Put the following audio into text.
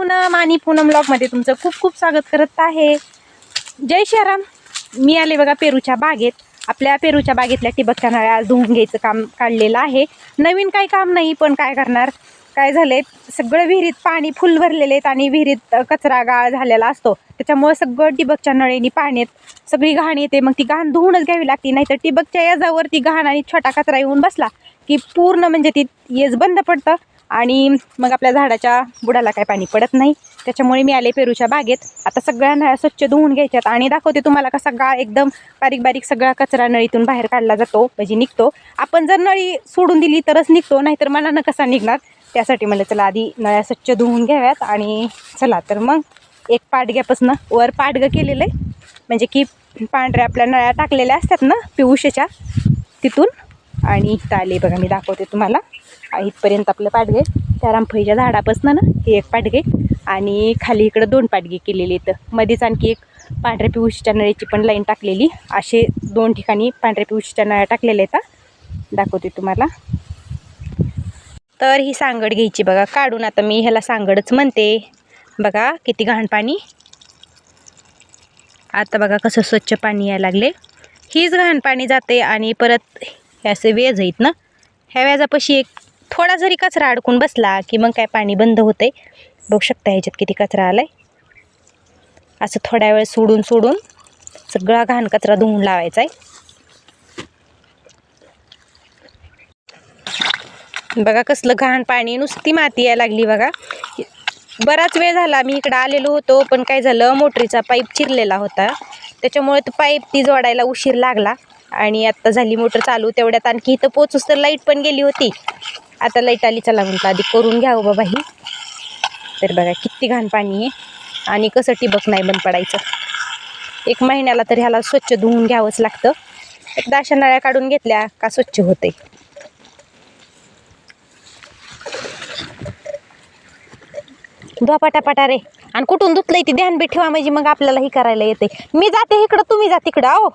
पूनम आणि पूनम ब्लॉगमध्ये तुमचं खूप खूप स्वागत करत आहे. जय श्रीराम. मी आले बघा पेरूच्या बागेत. आपल्या पेरूच्या बागेतल्या ठिबकच्या नळ्या धुवून घ्यायचं काम काढलेलं आहे. नवीन काही काम नाही, पण काय करणार, काय झालंय, सगळं विहिरीत पाणी फुल भरलेले आहेत आणि विहिरीत कचरा गाळ झालेला असतो. त्याच्यामुळे सगळं ठिबकच्या नळीने पाण्यात सगळी घाण येते. मग ती घाण धुवूनच घ्यावी लागते, नाहीतर ठिबकच्या याजावर ती घाण आणि छोटा कचरा येऊन बसला की पूर्ण म्हणजे ती येज बंद पडतं आणि मग आपल्या झाडाच्या बुडाला काय पाणी पडत नाही. त्याच्यामुळे मी आले पेरूच्या बागेत. आता सगळ्या नळ्या स्वच्छ धुवून घ्यायच्यात आणि दाखवते तुम्हाला कसा गाळ एकदम बारीक बारीक सगळा कचरा नळीतून बाहेर काढला जातो, म्हणजे निघतो. आपण जर नळी सोडून दिली तरच निघतो, नाहीतर मनानं कसा निघणार. त्यासाठी मला चला आधी नळ्या स्वच्छ धुवून घ्याव्यात. आणि चला तर मग एक पाडग्यापासून वर पाडगं केलेलं आहे, म्हणजे की पांढऱ्या आपल्या नळ्या टाकलेल्या असतात ना पिवुशेच्या, तिथून. आणि इथं आले बघा, मी दाखवते तुम्हाला. इथपर्यंत आपलं पाडगे, त्या रामफळीच्या झाडापासून ना हे एक पाडगे आणि खाली इकडं 2 पाडगे केलेले. इथं मध्येच आणखी एक पांढऱ्या पिवुशीच्या नळीची पण लाईन टाकलेली. असे 2 ठिकाणी पांढऱ्या पिवुशीच्या नळ्या टाकलेल्या आहेत. दाखवते तुम्हाला. तर ही सांगड घ्यायची बघा काढून. आता मी ह्याला सांगडच म्हणते. बघा किती घाण पाणी. आता बघा कसं स्वच्छ पाणी यायला लागले. हीच घाण पाणी जाते आणि परत हे असे वेज आहेत ना, ह्या व्याजापाशी एक थोडा जरी कचरा अडकून बसला की मग काय पाणी बंद होते. बघू शकता ह्याच्यात किती कचरा आलाय. असं थोड्या वेळ सोडून सोडून सगळा घाण कचरा धुवून लावायचा आहे. बघा कसलं घाण पाणी, नुसती माती यायला लागली बघा. बराच वेळ झाला मी इकडं आलेलो होतो, पण काय झालं, मोटरीचा पाईप चिरलेला होता, त्याच्यामुळे तो पाईप ती जोडायला उशीर लागला. आणि आत्ता झाली मोटर चालू. तेवढ्यात आणखी इथं पोचूस तर लाईट पण गेली होती. आता लाईट आली, चला म्हटलं आधी करून घ्यावं बाबा ही. तर बघा किती घाण पाणी आहे आणि कसं ठिबक नाही बंद पडायचं. 1 महिन्याला तर ह्याला स्वच्छ धुवून घ्यावंच लागतं. एकदा अशा नळ्या काढून घेतल्या का स्वच्छ होते. धुवा पटापटा रे. आणि कुठून धुतलंय ती ध्यान बी ठेवा, म्हणजे मग आपल्याला ही करायला येते. मी जाते इकडं, तुम्ही जा तिकडं.